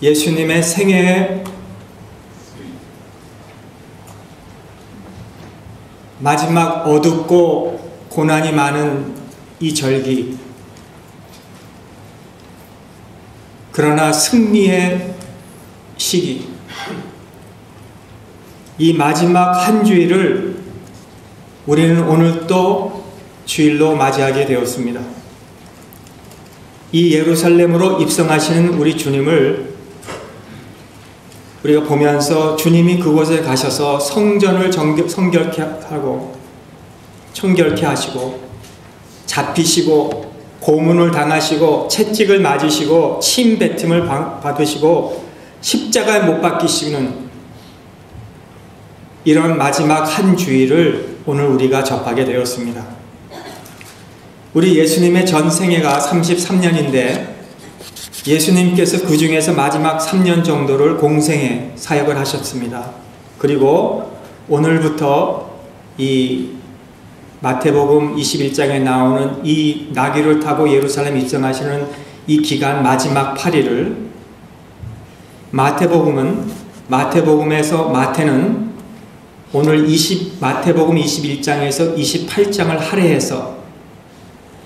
예수님의 생애의 마지막 어둡고 고난이 많은 이 절기, 그러나 승리의 시기, 이 마지막 한 주일을 우리는 오늘 또 주일로 맞이하게 되었습니다. 이 예루살렘으로 입성하시는 우리 주님을 우리가 보면서 주님이 그곳에 가셔서 성전을 성결케 하고 청결케 하시고 잡히시고 고문을 당하시고 채찍을 맞으시고 침 뱉음을 받으시고 십자가에 못 박히시는 이런 마지막 한 주일을 오늘 우리가 접하게 되었습니다. 우리 예수님의 전 생애가 33년인데 예수님께서 그 중에서 마지막 3년 정도를 공생애 사역을 하셨습니다. 그리고 오늘부터 이 마태복음 21장에 나오는 이 나귀를 타고 예루살렘 입성하시는 이 기간 마지막 8일을 마태복음에서 마태는 오늘 마태복음 21장에서 28장을 할애해서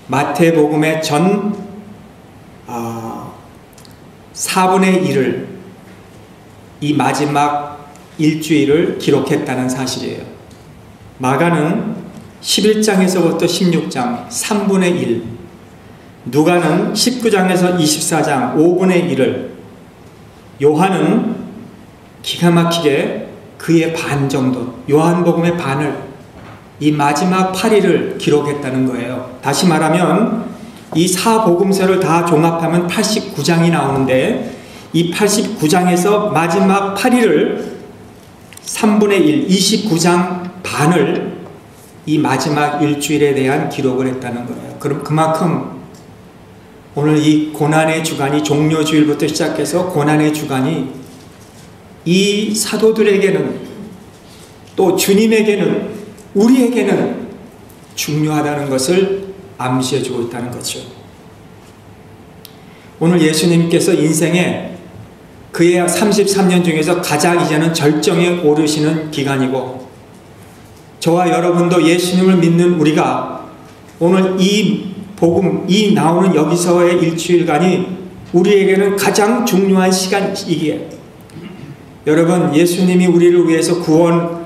마태복음의 전 4분의 1을 이 마지막 일주일을 기록했다는 사실이에요. 마가는 11장에서부터 16장 3분의 1, 누가는 19장에서 24장 5분의 1을, 요한은 기가 막히게 그의 반 정도, 요한복음의 반을, 이 마지막 8일을 기록했다는 거예요. 다시 말하면 이 사복음서를 다 종합하면 89장이 나오는데 이 89장에서 마지막 8일을 3분의 1, 29장 반을 이 마지막 일주일에 대한 기록을 했다는 거예요. 그럼 그만큼 오늘 이 고난의 주간이 종료주일부터 시작해서 고난의 주간이 이 사도들에게는 또 주님에게는 우리에게는 중요하다는 것을 암시해주고 있다는 거죠. 오늘 예수님께서 인생에 그의 33년 중에서 가장 이제는 절정에 오르시는 기간이고, 저와 여러분도 예수님을 믿는 우리가 오늘 이 복음, 이 나오는 여기서의 일주일간이 우리에게는 가장 중요한 시간이기에, 여러분, 예수님이 우리를 위해서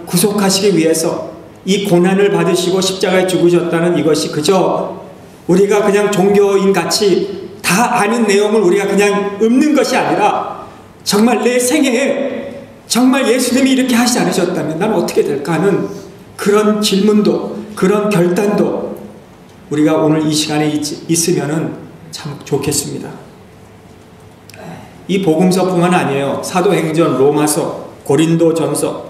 구속하시기 위해서 이 고난을 받으시고 십자가에 죽으셨다는 이것이 그저 우리가 그냥 종교인 같이 다 아는 내용을 우리가 그냥 읊는 것이 아니라 정말 내 생애에 정말 예수님이 이렇게 하시지 않으셨다면 난 어떻게 될까 하는 그런 질문도, 그런 결단도 우리가 오늘 이 시간에 있으면은 참 좋겠습니다. 이 복음서뿐만 아니에요. 사도행전, 로마서, 고린도전서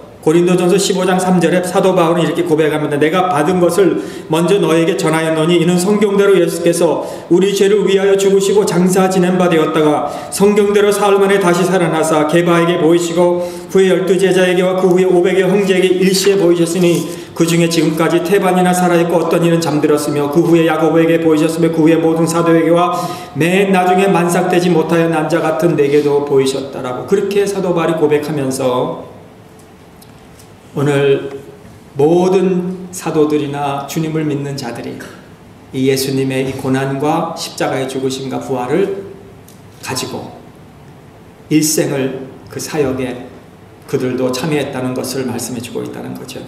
15장 3절에 사도 바울은 이렇게 고백합니다. 내가 받은 것을 먼저 너에게 전하였노니 이는 성경대로 예수께서 우리 죄를 위하여 죽으시고 장사 지낸 바 되었다가 성경대로 사흘 만에 다시 살아나사 게바에게 보이시고 후에 12제자에게와 그 후에 500의 형제에게 일시에 보이셨으니 그 중에 지금까지 태반이나 살아있고 어떤 이는 잠들었으며 그 후에 야고보에게 보이셨으며 그 후에 모든 사도에게와 맨 나중에 만삭되지 못하여 난 자 같은 내게도 보이셨다라고 그렇게 사도 바울이 고백하면서 오늘 모든 사도들이나 주님을 믿는 자들이 이 예수님의 이 고난과 십자가의 죽으심과 부활을 가지고 일생을 그 사역에 그들도 참여했다는 것을 말씀해 주고 있다는 거죠.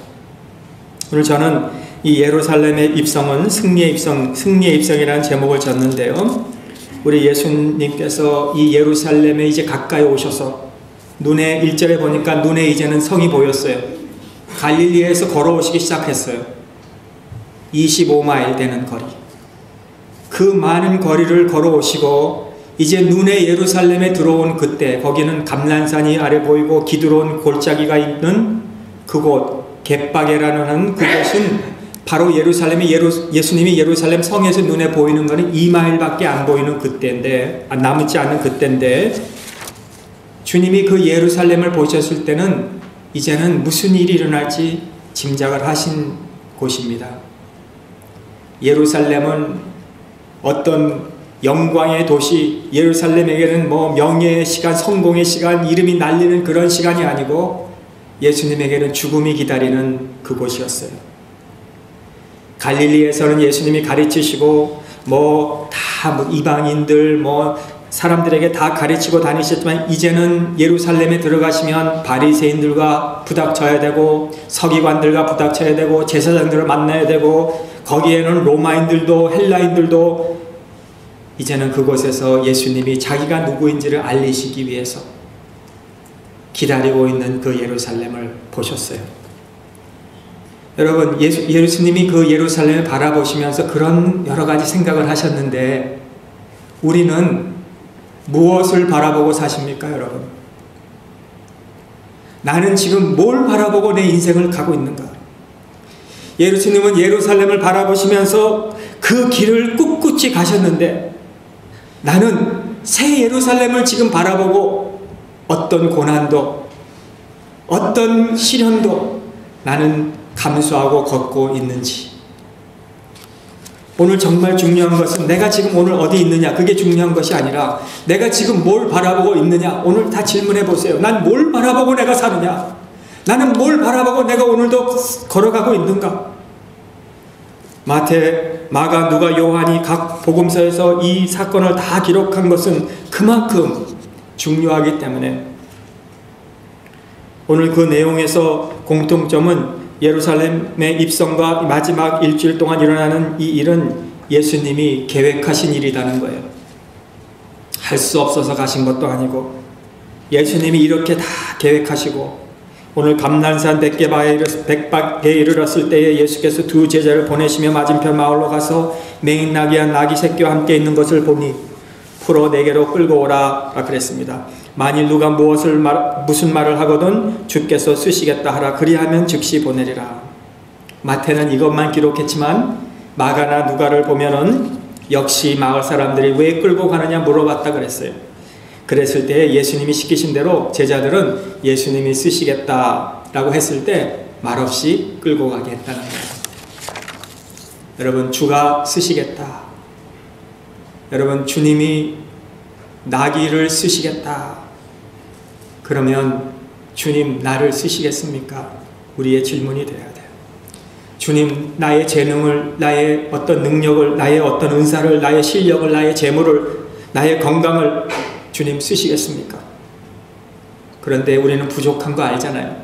오늘 저는 이 예루살렘의 입성은 승리의 입성이라는 제목을 졌는데요. 우리 예수님께서 이 예루살렘에 이제 가까이 오셔서 눈에 1절에 보니까 눈에 이제는 성이 보였어요. 갈릴리에서 걸어오시기 시작했어요. 25마일 되는 거리. 그 많은 거리를 걸어오시고 이제 눈에 예루살렘에 들어온 그때 거기는 감난산이 아래 보이고 기드론 골짜기가 있는 그곳 겟바게라는 그곳은 바로 예수님이 예루살렘 성에서 눈에 보이는 것은 2마일밖에 안 보이는 그때인데 남지 않은 그때인데 주님이 그 예루살렘을 보셨을 때는 이제는 무슨 일이 일어날지 짐작을 하신 곳입니다. 예루살렘은 어떤 영광의 도시 예루살렘에게는 뭐 명예의 시간, 성공의 시간, 이름이 날리는 그런 시간이 아니고 예수님에게는 죽음이 기다리는 그곳이었어요. 갈릴리에서는 예수님이 가르치시고 다 이방인들 사람들에게 다 가르치고 다니셨지만 이제는 예루살렘에 들어가시면 바리새인들과 부닥쳐야 되고 서기관들과 부닥쳐야 되고 제사장들을 만나야 되고 거기에는 로마인들도 헬라인들도 이제는 그곳에서 예수님이 자기가 누구인지를 알리시기 위해서 기다리고 있는 그 예루살렘을 보셨어요. 여러분, 예수님이 그 예루살렘을 바라보시면서 그런 여러 가지 생각을 하셨는데 우리는 무엇을 바라보고 사십니까, 여러분? 나는 지금 뭘 바라보고 내 인생을 가고 있는가? 예수님은 예루살렘을 바라보시면서 그 길을 꿋꿋이 가셨는데 나는 새 예루살렘을 지금 바라보고 어떤 고난도 어떤 시련도 나는 감수하고 걷고 있는지. 오늘 정말 중요한 것은 내가 지금 오늘 어디 있느냐 그게 중요한 것이 아니라 내가 지금 뭘 바라보고 있느냐. 오늘 다 질문해 보세요. 난 뭘 바라보고 내가 사느냐? 나는 뭘 바라보고 내가 오늘도 걸어가고 있는가? 마태, 마가, 누가, 요한이 각 복음서에서 이 사건을 다 기록한 것은 그만큼 중요하기 때문에 오늘 그 내용에서 공통점은 예루살렘의 입성과 마지막 일주일 동안 일어나는 이 일은 예수님이 계획하신 일이라는 거예요. 할 수 없어서 가신 것도 아니고 예수님이 이렇게 다 계획하시고 오늘 감난산 백박에 이르렀을 때에 예수께서 두 제자를 보내시며 맞은편 마을로 가서 맹인 나귀한 나귀 새끼와 함께 있는 것을 보니 풀어 내게로 끌고 오라 그랬습니다. 만일 누가 무슨 말을 하거든 주께서 쓰시겠다 하라. 그리하면 즉시 보내리라. 마태는 이것만 기록했지만 마가나 누가를 보면은 역시 마을 사람들이 왜 끌고 가느냐 물어봤다 그랬어요. 그랬을 때 예수님이 시키신 대로 제자들은 예수님이 쓰시겠다라고 했을 때 말없이 끌고 가게 했다는 거예요. 여러분, 주가 쓰시겠다. 여러분, 주님이 나귀를 쓰시겠다. 그러면 주님 나를 쓰시겠습니까? 우리의 질문이 되어야 돼요. 주님, 나의 재능을, 나의 어떤 능력을, 나의 어떤 은사를, 나의 실력을, 나의 재물을, 나의 건강을 주님 쓰시겠습니까? 그런데 우리는 부족한 거 알잖아요.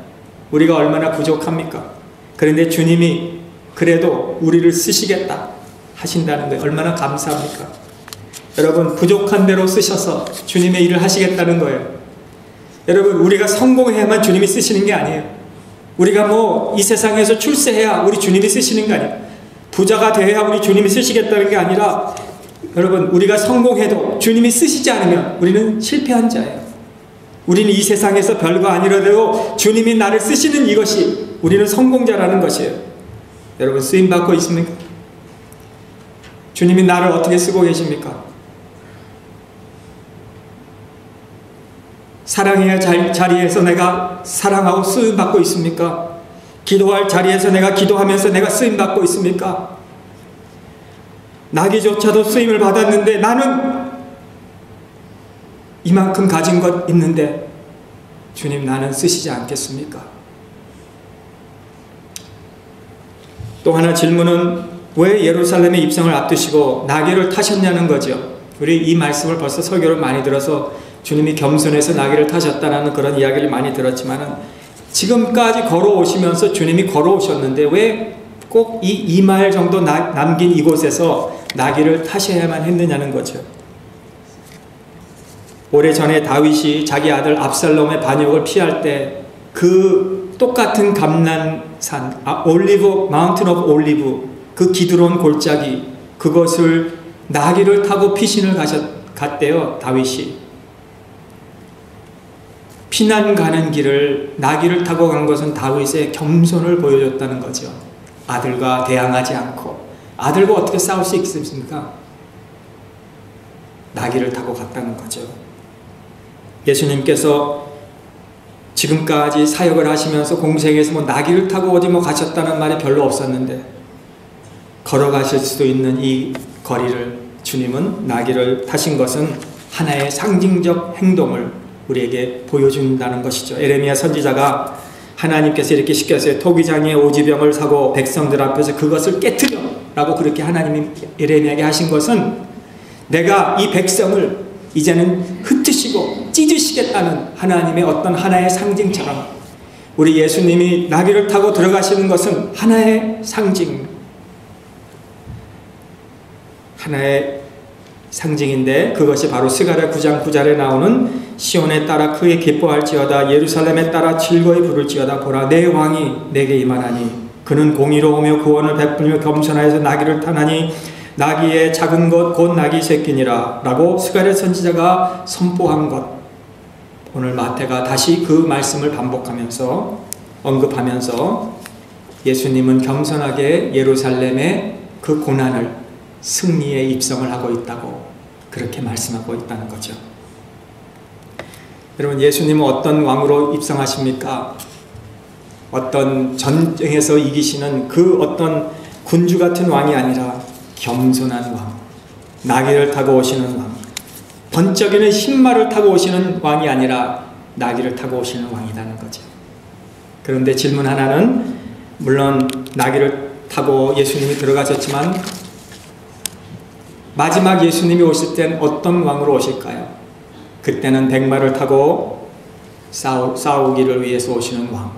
우리가 얼마나 부족합니까? 그런데 주님이 그래도 우리를 쓰시겠다 하신다는 거예요. 얼마나 감사합니까? 여러분, 부족한 대로 쓰셔서 주님의 일을 하시겠다는 거예요. 여러분, 우리가 성공해야만 주님이 쓰시는 게 아니에요. 우리가 이 세상에서 출세해야 우리 주님이 쓰시는 게 아니에요. 부자가 돼야 우리 주님이 쓰시겠다는 게 아니라 여러분, 우리가 성공해도 주님이 쓰시지 않으면 우리는 실패한 자예요. 우리는 이 세상에서 별거 아니라도 주님이 나를 쓰시는 이것이 우리는 성공자라는 것이에요. 여러분, 쓰임받고 있습니까? 주님이 나를 어떻게 쓰고 계십니까? 사랑해야 자리에서 내가 사랑하고 쓰임받고 있습니까? 기도할 자리에서 내가 기도하면서 내가 쓰임받고 있습니까? 나귀조차도 쓰임을 받았는데 나는 이만큼 가진 것 있는데 주님 나는 쓰시지 않겠습니까? 또 하나 질문은 왜 예루살렘의 입성을 앞두시고 나귀를 타셨냐는 거죠. 우리 이 말씀을 벌써 설교를 많이 들어서 주님이 겸손해서 나귀를 타셨다는 그런 이야기를 많이 들었지만은 지금까지 걸어오시면서 주님이 걸어오셨는데 왜 꼭 이 2마일 정도 남긴 이곳에서 나귀를 타셔야만 했느냐는 거죠. 오래전에 다윗이 자기 아들 압살롬의 반역을 피할 때 그 똑같은 감난산 마운틴 오브 올리브 그 기드론 골짜기 그것을 나귀를 타고 피신을 갔대요. 다윗이 피난 가는 길을 나귀를 타고 간 것은 다윗의 겸손을 보여줬다는 거죠. 아들과 대항하지 않고 아들과 어떻게 싸울 수 있습니까? 나귀를 타고 갔다는 거죠. 예수님께서 지금까지 사역을 하시면서 공생에서 나귀를 타고 어디 가셨다는 말이 별로 없었는데 걸어가실 수도 있는 이 거리를 주님은 나귀를 타신 것은 하나의 상징적 행동을 우리에게 보여준다는 것이죠. 에레미야 선지자가 하나님께서 이렇게 시켰어요. 토기장에 오지병을 사고 백성들 앞에서 그것을 깨트려 라고 그렇게 하나님이 에레미야에게 하신 것은 내가 이 백성을 이제는 흩으시고 찢으시겠다는 하나님의 어떤 하나의 상징처럼 우리 예수님이 나귀를 타고 들어가시는 것은 하나의 상징, 하나의 상징인데 그것이 바로 스가랴 9장 9절에 나오는 시온에 따라 크게 기뻐할지어다 예루살렘에 따라 즐거이 부를지어다 보라 내 왕이 내게 임하나니 그는 공의로우며 구원을 베풀며 겸손하여서 나귀를 타나니 나귀의 작은 것 곧 나귀 새끼니라 라고 스가랴 선지자가 선포한 것, 오늘 마태가 다시 그 말씀을 반복하면서 언급하면서 예수님은 겸손하게 예루살렘의 그 고난을 승리에 입성을 하고 있다고 그렇게 말씀하고 있다는 거죠. 여러분, 예수님은 어떤 왕으로 입성하십니까? 어떤 전쟁에서 이기시는 그 어떤 군주 같은 왕이 아니라 겸손한 왕, 나귀를 타고 오시는 왕, 번쩍이는 흰말을 타고 오시는 왕이 아니라 나귀를 타고 오시는 왕이라는 거죠. 그런데 질문 하나는, 물론 나귀를 타고 예수님이 들어가셨지만 마지막 예수님이 오실 땐 어떤 왕으로 오실까요? 그때는 백마를 타고 싸우기를 위해서 오시는 왕.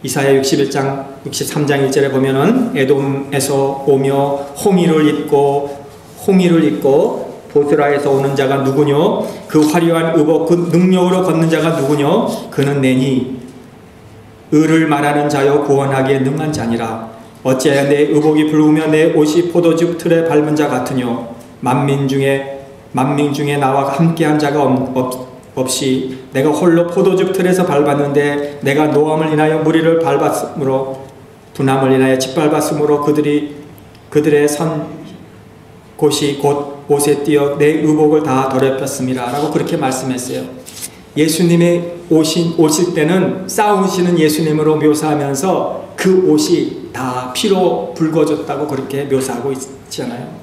이사야 61장 63장 1절에 보면은 에돔에서 오며 홍의를 입고 보스라에서 오는 자가 누구뇨? 그 화려한 의복 그 능력으로 걷는 자가 누구뇨? 그는 내니 의를 말하는 자여 구원하기에 능한 자니라. 어찌하여 내 의복이 붉으며 내 옷이 포도즙 틀에 밟은 자 같으뇨? 만민 중에 나와 함께한 자가 없이 내가 홀로 포도즙 틀에서 밟았는데 내가 노함을 인하여 무리를 밟았으므로 두남을 인하여 짓밟았으므로 그들의 선 곳이 곧 옷에 띄어 내 의복을 다 더럽혔습니다 라고 그렇게 말씀했어요. 예수님의 오실 때는 싸우시는 예수님으로 묘사하면서 그 옷이 다 피로 붉어졌다고 그렇게 묘사하고 있잖아요.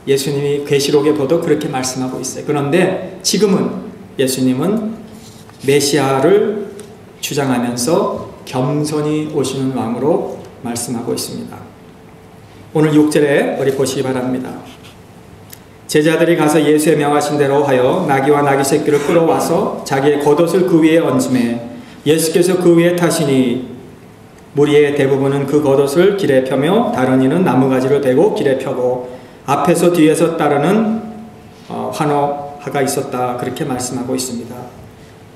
예수님이 계시록에 보도 그렇게 말씀하고 있어요. 그런데 지금은 예수님은 메시아를 주장하면서 겸손히 오시는 왕으로 말씀하고 있습니다. 오늘 6절에 우리 보시기 바랍니다. 제자들이 가서 예수의 명하신 대로 하여 나귀와 나귀 새끼를 끌어와서 자기의 겉옷을 그 위에 얹음에 예수께서 그 위에 타시니 무리의 대부분은 그 겉옷을 길에 펴며 다른 이는 나무가지를 베고 길에 펴고 앞에서 뒤에서 따르는 환호가 있었다 그렇게 말씀하고 있습니다.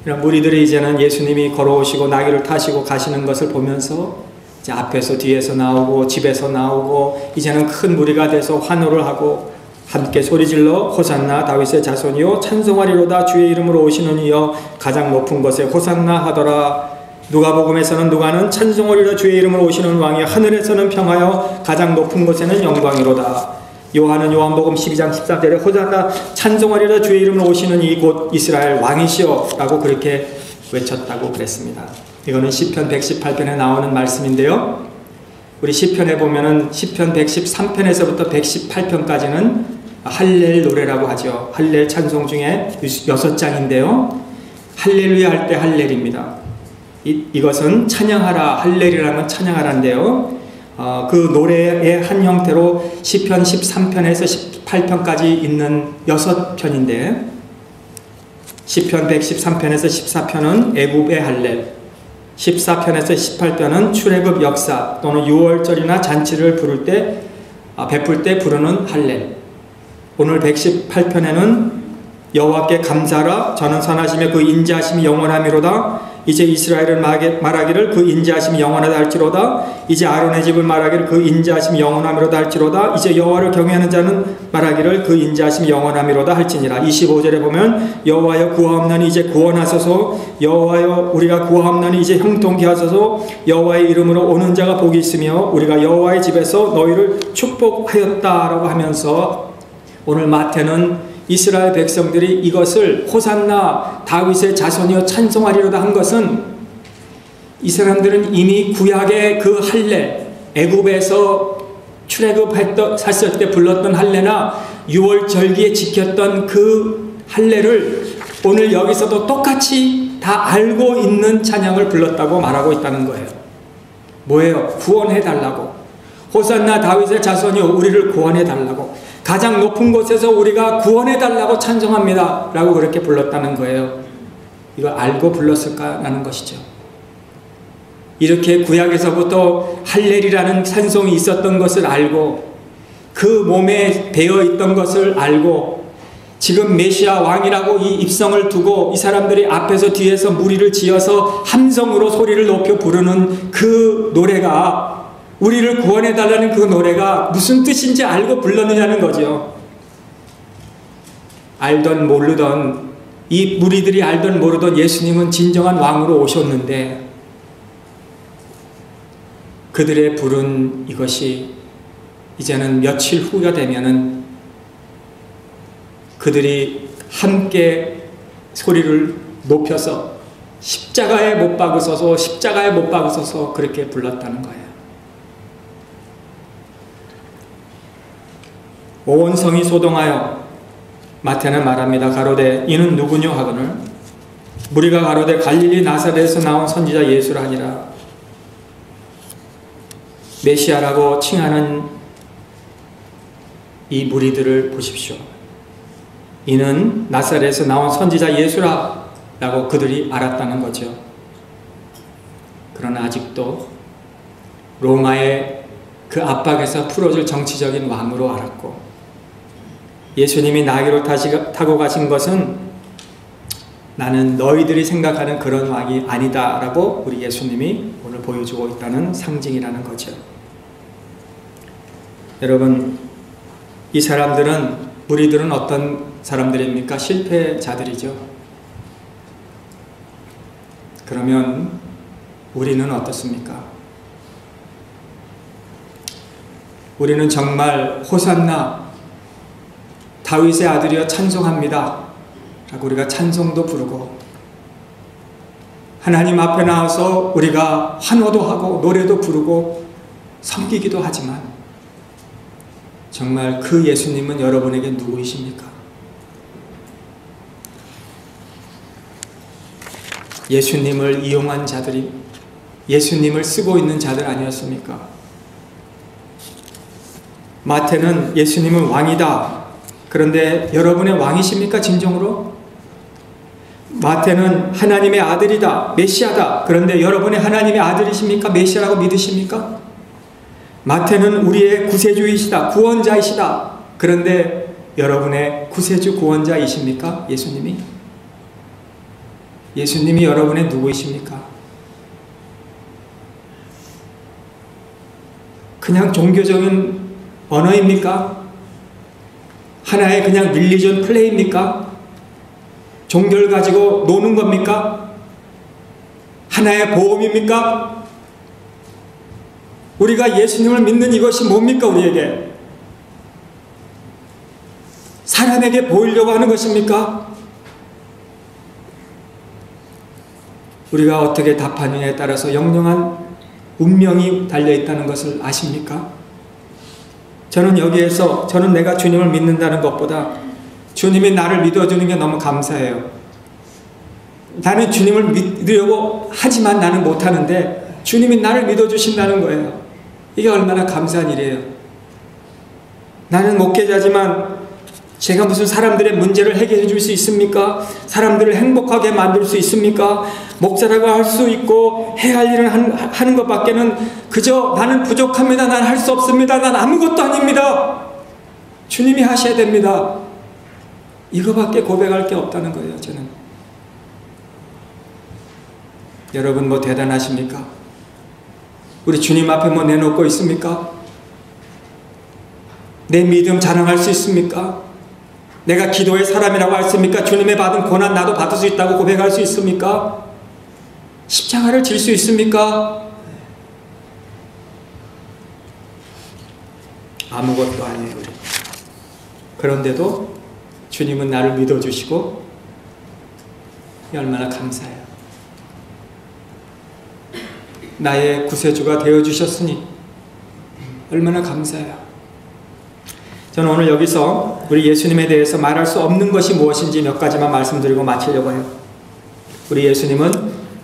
이런 무리들이 이제는 예수님이 걸어오시고 나귀를 타시고 가시는 것을 보면서 이제 앞에서 뒤에서 나오고 집에서 나오고 이제는 큰 무리가 돼서 환호를 하고 함께 소리질러 호산나 다윗의 자손이요 찬송하리로다 주의 이름으로 오시는 이여 가장 높은 곳에 호산나 하더라. 누가복음에서는 누가는 찬송하리로다 주의 이름으로 오시는 왕이 하늘에서는 평하여 가장 높은 곳에는 영광이로다. 요한은 요한복음 12장 13절에 호산나 찬송하리로다 주의 이름으로 오시는 이 곧 이스라엘 왕이시여 라고 그렇게 외쳤다고 그랬습니다. 이거는 시편 118편에 나오는 말씀인데요. 우리 시편에 보면은 시편 113편에서부터 118편까지는 할렐 노래라고 하죠. 할렐 찬송 중에 6장인데요. 할렐루야 할 때 할렐입니다. 이것은 찬양하라, 할렐이라는 건 찬양하라인데요. 그 노래의 한 형태로 시편 13편에서 18편까지 있는 6편인데 시편 113편에서 14편은 애굽의 할렐, 14편에서 18편은 출애굽 역사 또는 유월절이나 잔치를 베풀 때 부르는 할렐. 오늘 118편에는 여호와께 감사하라 저는 선하시며 그 인자하심이 영원하미로다. 이제 이스라엘은 말하기를 그 인자하심이 영원하다 할지로다. 이제 아론의 집을 말하기를 그 인자하심이 영원하미로다 할지로다. 이제 여호와를 경외하는 자는 말하기를 그 인자하심이 영원하미로다 할지니라. 25절에 보면 여호와여 구하옵나니 이제 구원하소서. 여호와여 우리가 구하옵나니 이제 형통케 하소서. 여호와의 이름으로 오는 자가 복이 있으며 우리가 여호와의 집에서 너희를 축복하였다라고 하면서 오늘 마태는 이스라엘 백성들이 이것을 호산나 다윗의 자손이여 찬송하리로다 한 것은 이 사람들은 이미 구약의 그 할례 애굽에서 출애굽했을 때 불렀던 할례나 6월절기에 지켰던 그 할례를 오늘 여기서도 똑같이 다 알고 있는 찬양을 불렀다고 말하고 있다는 거예요. 뭐예요? 구원해달라고. 호산나 다윗의 자손이여 우리를 구원해달라고. 가장 높은 곳에서 우리가 구원해달라고 찬송합니다 라고 그렇게 불렀다는 거예요. 이거 알고 불렀을까라는 것이죠. 이렇게 구약에서부터 할렐이라는 찬송이 있었던 것을 알고 그 몸에 배어있던 것을 알고 지금 메시아 왕이라고 이 입성을 두고 이 사람들이 앞에서 뒤에서 무리를 지어서 함성으로 소리를 높여 부르는 그 노래가 우리를 구원해달라는 그 노래가 무슨 뜻인지 알고 불렀느냐는 거죠. 알던 모르던 이 무리들이 알던 모르던 예수님은 진정한 왕으로 오셨는데 그들의 부른 이것이 이제는 며칠 후가 되면은 그들이 함께 소리를 높여서 십자가에 못 박으소서 십자가에 못 박으소서 그렇게 불렀다는 거예요. 온 성이 소동하여 마태는 말합니다. 가로되 이는 누구뇨 하거늘 무리가 가로되 갈릴리 나사렛에서 나온 선지자 예수라 하니라. 메시아라고 칭하는 이 무리들을 보십시오. 이는 나사렛에서 나온 선지자 예수라 라고 그들이 알았다는 거죠. 그러나 아직도 로마의 그 압박에서 풀어줄 정치적인 왕으로 알았고 예수님이 나귀로 타고 가신 것은 나는 너희들이 생각하는 그런 왕이 아니다 라고 우리 예수님이 오늘 보여주고 있다는 상징이라는 거죠. 여러분, 이 사람들은 무리들은 어떤 사람들입니까? 실패자들이죠. 그러면 우리는 어떻습니까? 우리는 정말 호산나 다윗의 아들이여 찬송합니다 라고 우리가 찬송도 부르고 하나님 앞에 나와서 우리가 환호도 하고 노래도 부르고 섬기기도 하지만 정말 그 예수님은 여러분에게 누구이십니까? 예수님을 이용한 자들이 예수님을 쓰고 있는 자들 아니었습니까? 마태는 예수님은 왕이다. 그런데 여러분의 왕이십니까? 진정으로? 마태는 하나님의 아들이다. 메시아다. 그런데 여러분의 하나님의 아들이십니까? 메시아라고 믿으십니까? 마태는 우리의 구세주이시다. 구원자이시다. 그런데 여러분의 구세주 구원자이십니까? 예수님이? 예수님이 여러분의 누구이십니까? 그냥 종교적인 언어입니까? 하나의 그냥 릴리전 플레이입니까? 종교를 가지고 노는 겁니까? 하나의 보험입니까? 우리가 예수님을 믿는 이것이 뭡니까? 우리에게 사람에게 보이려고 하는 것입니까? 우리가 어떻게 답하느냐에 따라서 영영한 운명이 달려있다는 것을 아십니까? 저는 여기에서 저는 내가 주님을 믿는다는 것보다 주님이 나를 믿어주는 게 너무 감사해요. 나는 주님을 믿으려고 하지만 나는 못하는데 주님이 나를 믿어주신다는 거예요. 이게 얼마나 감사한 일이에요. 나는 목회자지만 제가 무슨 사람들의 문제를 해결해 줄 수 있습니까? 사람들을 행복하게 만들 수 있습니까? 목사라고 할 수 있고 해야 할 일을 하는 것밖에는 그저 나는 부족합니다. 난 할 수 없습니다. 난 아무것도 아닙니다. 주님이 하셔야 됩니다. 이거밖에 고백할 게 없다는 거예요. 저는. 여러분 뭐 대단하십니까? 우리 주님 앞에 뭐 내놓고 있습니까? 내 믿음 자랑할 수 있습니까? 내가 기도의 사람이라고 할 수 있습니까? 주님의 받은 고난 나도 받을 수 있다고 고백할 수 있습니까? 십자가를 질 수 있습니까? 아무것도 아니에요. 우리. 그런데도 주님은 나를 믿어주시고 얼마나 감사해요. 나의 구세주가 되어주셨으니 얼마나 감사해요. 저는 오늘 여기서 우리 예수님에 대해서 말할 수 없는 것이 무엇인지 몇 가지만 말씀드리고 마치려고 해요. 우리 예수님은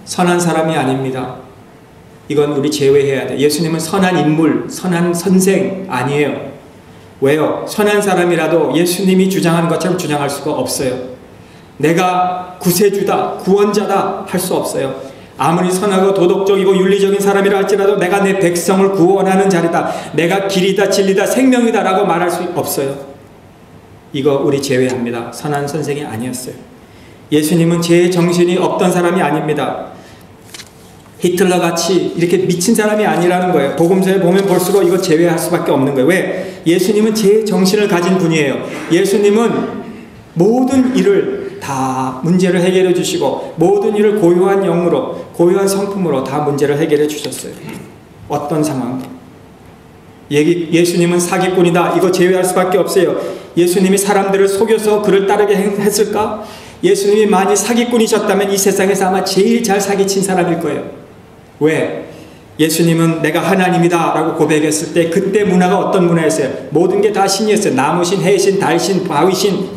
선한 사람이 아닙니다. 이건 우리 제외해야 돼. 예수님은 선한 인물, 선한 선생 아니에요. 왜요? 선한 사람이라도 예수님이 주장하는 것처럼 주장할 수가 없어요. 내가 구세주다, 구원자다 할 수 없어요. 아무리 선하고 도덕적이고 윤리적인 사람이라 할지라도 내가 내 백성을 구원하는 자리다, 내가 길이다, 진리다, 생명이다 라고 말할 수 없어요. 이거 우리 제외합니다. 선한 선생이 아니었어요. 예수님은 제 정신이 없던 사람이 아닙니다. 히틀러 같이 이렇게 미친 사람이 아니라는 거예요. 복음서에 보면 볼수록 이거 제외할 수밖에 없는 거예요. 왜? 예수님은 제 정신을 가진 분이에요. 예수님은 모든 일을 다 문제를 해결해 주시고 모든 일을 고요한 영으로, 고요한 성품으로 다 문제를 해결해 주셨어요. 어떤 상황도. 예수님은 사기꾼이다, 이거 제외할 수밖에 없어요. 예수님이 사람들을 속여서 그를 따르게 했을까? 예수님이 많이 사기꾼이셨다면 이 세상에서 아마 제일 잘 사기친 사람일 거예요. 왜? 예수님은 내가 하나님이다 라고 고백했을 때 그때 문화가 어떤 문화였어요? 모든 게 다 신이었어요. 나무신, 해신, 달신, 바위신.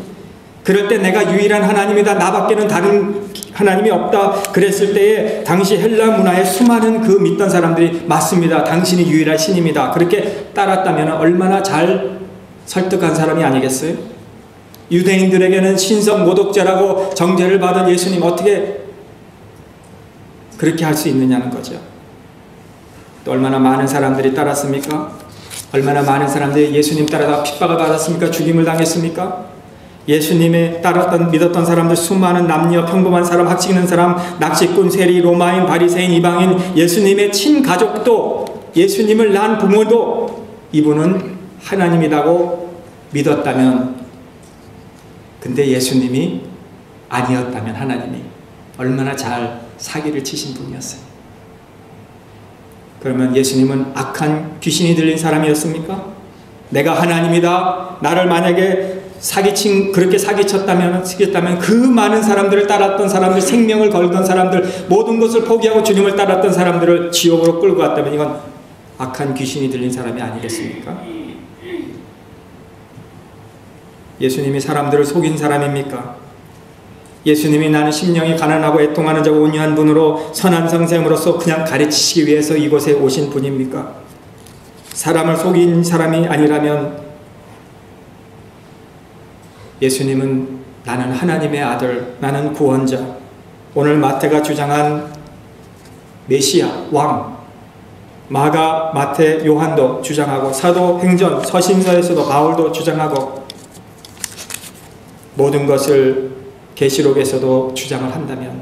그럴 때 내가 유일한 하나님이다, 나밖에는 다른 하나님이 없다 그랬을 때에 당시 헬라 문화에 수많은 그 믿던 사람들이 맞습니다, 당신이 유일한 신입니다, 그렇게 따랐다면 얼마나 잘 설득한 사람이 아니겠어요? 유대인들에게는 신성 모독죄라고 정죄를 받은 예수님 어떻게 그렇게 할 수 있느냐는 거죠. 또 얼마나 많은 사람들이 따랐습니까? 얼마나 많은 사람들이 예수님 따라다가 핍박을 받았습니까? 죽임을 당했습니까? 예수님의 따랐던 믿었던 사람들, 수많은 남녀, 평범한 사람, 학식 있는 사람, 낚시꾼, 세리, 로마인, 바리새인, 이방인, 예수님의 친가족도, 예수님을 낳은 부모도 이분은 하나님이라고 믿었다면, 근데 예수님이 아니었다면 하나님이 얼마나 잘 사기를 치신 분이었어요. 그러면 예수님은 악한 귀신이 들린 사람이었습니까? 내가 하나님이다, 나를 만약에 그렇게 사기쳤다면 그 많은 사람들을 따랐던 사람들, 생명을 걸던 사람들, 모든 것을 포기하고 주님을 따랐던 사람들을 지옥으로 끌고 갔다면 이건 악한 귀신이 들린 사람이 아니겠습니까? 예수님이 사람들을 속인 사람입니까? 예수님이 나는 심령이 가난하고 애통하는 자고 온유한 분으로 선한 선생으로서 그냥 가르치시기 위해서 이곳에 오신 분입니까? 사람을 속인 사람이 아니라면 예수님은 나는 하나님의 아들, 나는 구원자, 오늘 마태가 주장한 메시아, 왕, 마가, 마태, 요한도 주장하고 사도행전, 서신서에서도 바울도 주장하고 모든 것을 계시록에서도 주장을 한다면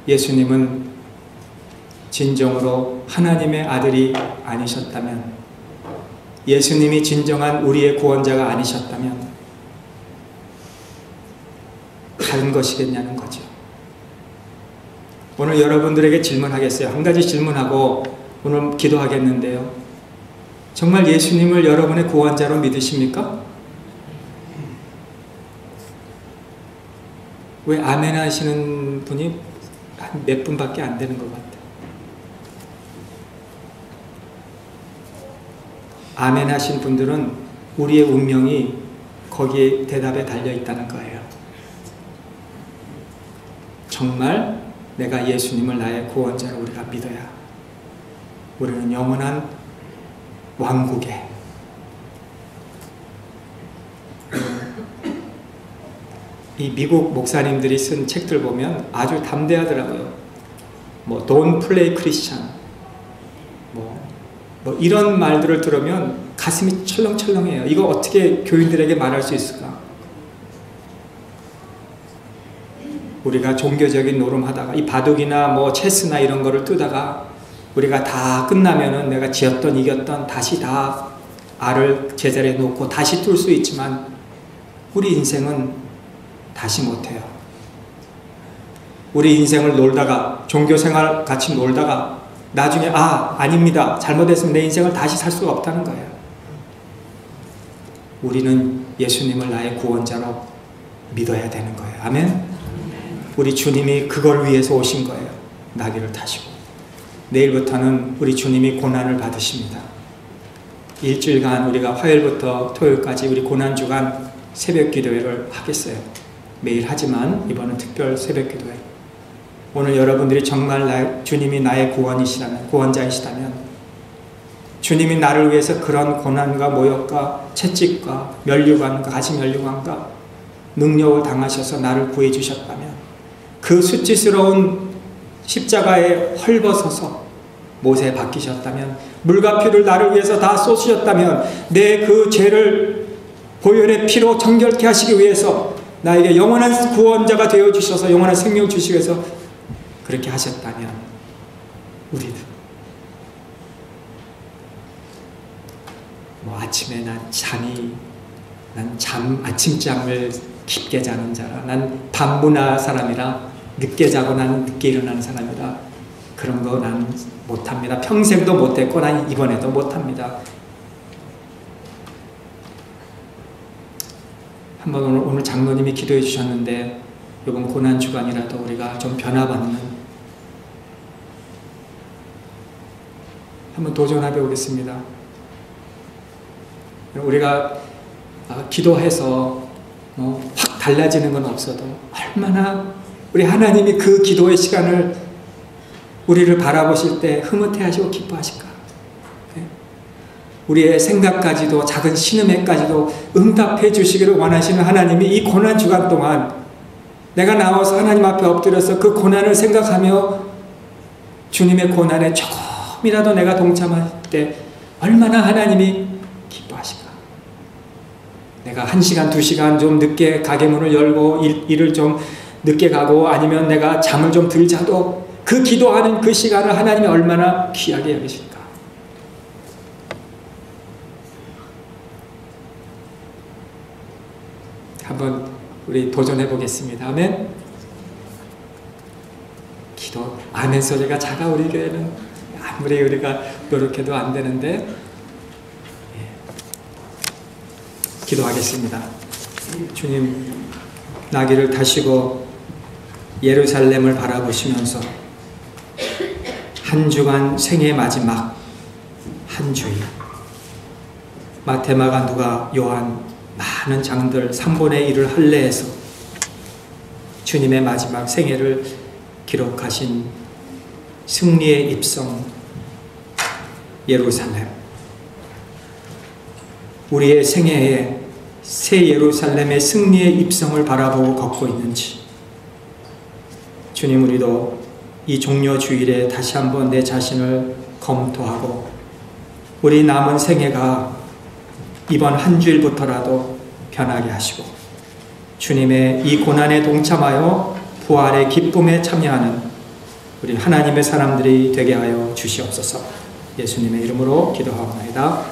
예수님은 진정으로 하나님의 아들이 아니셨다면, 예수님이 진정한 우리의 구원자가 아니셨다면 다른 것이겠냐는 거죠. 오늘 여러분들에게 질문하겠어요. 한 가지 질문하고 오늘 기도하겠는데요. 정말 예수님을 여러분의 구원자로 믿으십니까? 왜 아멘 하시는 분이 한 몇 분밖에 안 되는 것 같아요. 아멘 하신 분들은 우리의 운명이 거기에 대답에 달려 있다는 거예요. 정말 내가 예수님을 나의 구원자로 우리가 믿어야 우리는 영원한 왕국에, 이 미국 목사님들이 쓴 책들 보면 아주 담대하더라고요. 뭐 Don't play Christian, 뭐 이런 말들을 들으면 가슴이 철렁철렁해요. 이거 어떻게 교인들에게 말할 수 있을까? 우리가 종교적인 노름하다가 이 바둑이나 뭐 체스나 이런 거를 뜨다가 우리가 다 끝나면은 내가 지었던 이겼던 다시 다 알을 제자리에 놓고 다시 뚫을 수 있지만 우리 인생은 다시 못해요. 우리 인생을 놀다가, 종교생활 같이 놀다가 나중에 아닙니다, 잘못했으면 내 인생을 다시 살 수가 없다는 거예요. 우리는 예수님을 나의 구원자로 믿어야 되는 거예요. 아멘? 우리 주님이 그걸 위해서 오신 거예요. 나귀를 타시고. 내일부터는 우리 주님이 고난을 받으십니다. 일주일간 우리가 화요일부터 토요일까지 우리 고난주간 새벽 기도회를 하겠어요. 매일 하지만 이번은 특별 새벽 기도회. 오늘 여러분들이 정말 주님이 나의 구원이시라면, 구원자이시다면, 주님이 나를 위해서 그런 고난과 모욕과 채찍과 면류관과 가시면류관과 능력을 당하셔서 나를 구해 주셨다면, 그 수치스러운 십자가에 헐벗어서 못에 박히셨다면, 물과 피를 나를 위해서 다 쏟으셨다면, 내 그 죄를 보혈의 피로 정결케 하시기 위해서 나에게 영원한 구원자가 되어주셔서 영원한 생명 주시기 위해서 그렇게 하셨다면, 우리는 아침에 아침잠을 깊게 자는 자라, 난 밤문화 사람이라 늦게 자고 난 늦게 일어나는 사람이라 그런 거 난 못합니다. 평생도 못했고 난 이번에도 못합니다. 한번 오늘 장로님이 기도해 주셨는데, 이번 고난주간이라도 우리가 좀 변화받는, 한번 도전해 보겠습니다. 우리가 기도해서 확 달라지는 건 없어도 얼마나 우리 하나님이 그 기도의 시간을 우리를 바라보실 때 흐뭇해하시고 기뻐하실까. 우리의 생각까지도, 작은 신음에까지도 응답해 주시기를 원하시는 하나님이 이 고난주간 동안 내가 나와서 하나님 앞에 엎드려서 그 고난을 생각하며 주님의 고난에 조금이라도 내가 동참할 때 얼마나 하나님이 기뻐하실까. 내가 1시간, 2시간 좀 늦게 가게문을 열고 일을 좀 늦게 가고 아니면 내가 잠을 좀 덜 자도 그 기도하는 그 시간을 하나님이 얼마나 귀하게 여기실까. 한번 우리 도전해 보겠습니다. 아멘. 기도 아멘 소리가 작아. 우리 교회는 아무리 우리가 노력해도 안 되는데, 기도하겠습니다. 주님, 나귀를 타시고 예루살렘을 바라보시면서 한 주간 생의 마지막 한 주일, 마태마가 누가 요한 많은 장들 3분의 1을 할례해서 주님의 마지막 생애를 기록하신 승리의 입성 예루살렘, 우리의 생애에 새 예루살렘의 승리의 입성을 바라보고 걷고 있는지, 주님, 우리도 이 종려 주일에 다시 한번 내 자신을 검토하고 우리 남은 생애가 이번 한 주일부터라도 변하게 하시고 주님의 이 고난에 동참하여 부활의 기쁨에 참여하는 우리 하나님의 사람들이 되게 하여 주시옵소서. 예수님의 이름으로 기도하옵나이다.